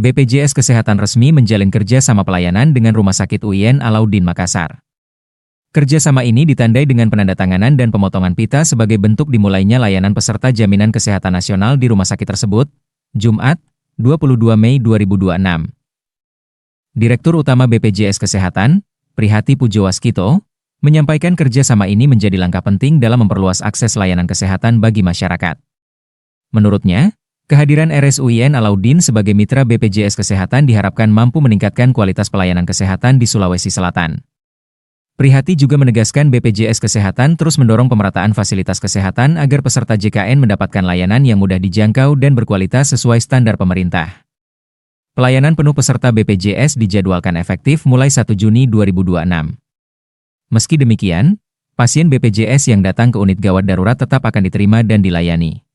BPJS Kesehatan resmi menjalin kerja sama pelayanan dengan Rumah Sakit UIN Alauddin Makassar. Kerjasama ini ditandai dengan penandatanganan dan pemotongan pita sebagai bentuk dimulainya layanan peserta Jaminan Kesehatan Nasional di rumah sakit tersebut, Jumat, 22 Mei 2026. Direktur Utama BPJS Kesehatan, Prihati Pujowaskito, menyampaikan kerjasama ini menjadi langkah penting dalam memperluas akses layanan kesehatan bagi masyarakat. Menurutnya, kehadiran RSUIN Alauddin sebagai mitra BPJS Kesehatan diharapkan mampu meningkatkan kualitas pelayanan kesehatan di Sulawesi Selatan. Prihati juga menegaskan BPJS Kesehatan terus mendorong pemerataan fasilitas kesehatan agar peserta JKN mendapatkan layanan yang mudah dijangkau dan berkualitas sesuai standar pemerintah. Pelayanan penuh peserta BPJS dijadwalkan efektif mulai 1 Juni 2026. Meski demikian, pasien BPJS yang datang ke unit gawat darurat tetap akan diterima dan dilayani.